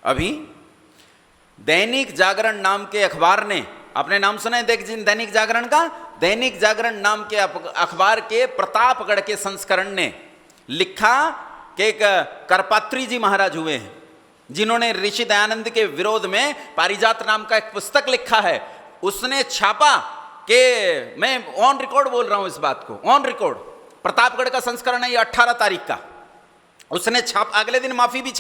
अभी दैनिक जागरण नाम के अखबार ने, आपने नाम सुना है दैनिक जागरण का? दैनिक जागरण नाम के अखबार के प्रतापगढ़ के संस्करण ने लिखा कि एक करपात्री जी महाराज हुए हैं जिन्होंने ऋषि दयानंद के विरोध में पारिजात नाम का एक पुस्तक लिखा है। उसने छापा कि, मैं ऑन रिकॉर्ड बोल रहा हूं इस बात को, ऑन रिकॉर्ड, प्रतापगढ़ का संस्करण है ये 18 तारीख का। उसने अगले दिन माफी भी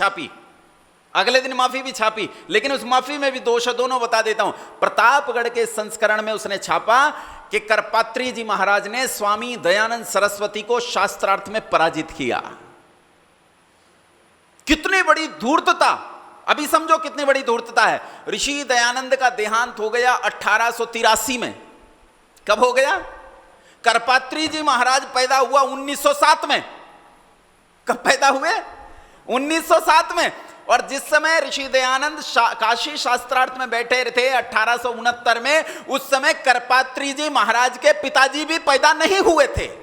छापी, लेकिन उस माफी में भी दोष है, दोनों बता देता हूं। प्रतापगढ़ के संस्करण में उसने छापा कि करपात्री जी महाराज ने स्वामी दयानंद सरस्वती को शास्त्रार्थ में पराजित किया। कितनी बड़ी धूर्तता, अभी समझो कितनी बड़ी धूर्तता है। ऋषि दयानंद का देहांत हो गया 1883 में। कब हो गया? करपात्री जी महाराज पैदा हुआ 1907 में। कब पैदा हुए? 1907 में। और जिस समय ऋषि दयानंद काशी शास्त्रार्थ में बैठे थे 1869 में, उस समय करपात्री जी महाराज के पिताजी भी पैदा नहीं हुए थे।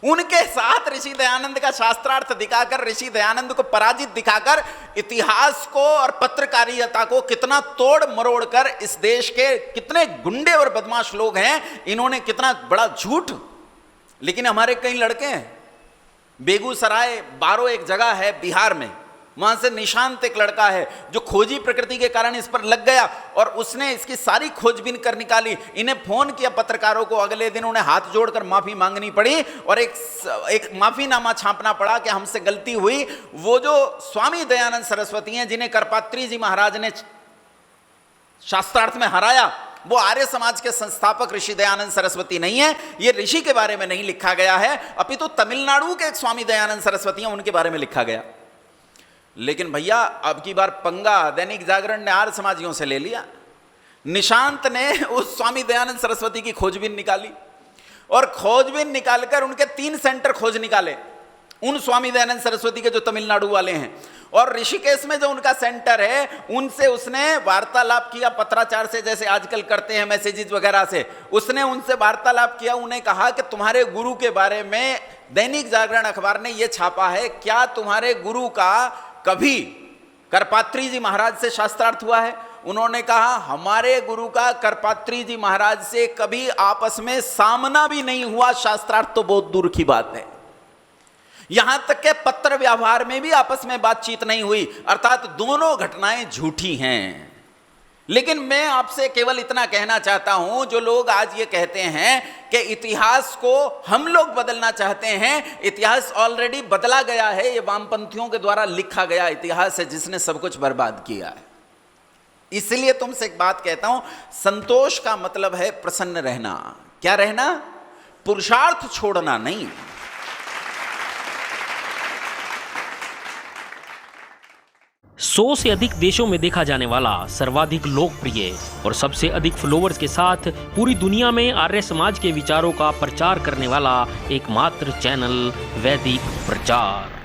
उनके साथ ऋषि दयानंद का शास्त्रार्थ दिखाकर, ऋषि दयानंद को पराजित दिखाकर, इतिहास को और पत्रकारिता को कितना तोड़ मरोड़ कर इस देश के कितने गुंडे और बदमाश लोग हैं, इन्होंने कितना बड़ा झूठ। लेकिन हमारे कई लड़के हैं, बेगूसराय बारो एक जगह है बिहार में, वहां से निशांत एक लड़का है जो खोजी प्रकृति के कारण इस पर लग गया और उसने इसकी सारी खोजबीन कर निकाली। इन्हें फोन किया पत्रकारों को, अगले दिन उन्हें हाथ जोड़कर माफी मांगनी पड़ी और एक माफीनामा छापना पड़ा कि हमसे गलती हुई। वो जो स्वामी दयानंद सरस्वती हैं जिन्हें करपात्री जी महाराज ने शास्त्रार्थ में हराया, वो आर्य समाज के संस्थापक ऋषि दयानंद सरस्वती नहीं है। ये ऋषि के बारे में नहीं लिखा गया है, अपितु तमिलनाडु के एक स्वामी दयानंद सरस्वती हैं, उनके बारे में लिखा गया। लेकिन भैया अब की बार पंगा दैनिक जागरण ने आर्य समाजियों से ले लिया। निशांत ने उस स्वामी दयानंद सरस्वती की खोजबीन निकाली और खोजबीन निकालकर उनके 3 सेंटर खोज निकाले, उन स्वामी दयानंद सरस्वती के जो तमिलनाडु वाले हैं। और ऋषिकेश में जो उनका सेंटर है उनसे उसने वार्तालाप किया पत्राचार से, जैसे आजकल करते हैं मैसेजेस वगैरह से। उसने उनसे वार्तालाप किया, उन्हें कहा कि तुम्हारे गुरु के बारे में दैनिक जागरण अखबार ने यह छापा है, क्या तुम्हारे गुरु का कभी करपात्री जी महाराज से शास्त्रार्थ हुआ है? उन्होंने कहा हमारे गुरु का करपात्री जी महाराज से कभी आपस में सामना भी नहीं हुआ, शास्त्रार्थ तो बहुत दूर की बात है। यहां तक के पत्र व्यवहार में भी आपस में बातचीत नहीं हुई, अर्थात दोनों घटनाएं झूठी हैं। लेकिन मैं आपसे केवल इतना कहना चाहता हूं, जो लोग आज ये कहते हैं कि इतिहास को हम लोग बदलना चाहते हैं, इतिहास ऑलरेडी बदला गया है। ये वामपंथियों के द्वारा लिखा गया इतिहास है जिसने सब कुछ बर्बाद किया है। इसलिए तुमसे एक बात कहता हूं, संतोष का मतलब है प्रसन्न रहना। क्या रहना? पुरुषार्थ छोड़ना नहीं। 100 से अधिक देशों में देखा जाने वाला, सर्वाधिक लोकप्रिय और सबसे अधिक फॉलोअर्स के साथ पूरी दुनिया में आर्य समाज के विचारों का प्रचार करने वाला एकमात्र चैनल वैदिक प्रचार।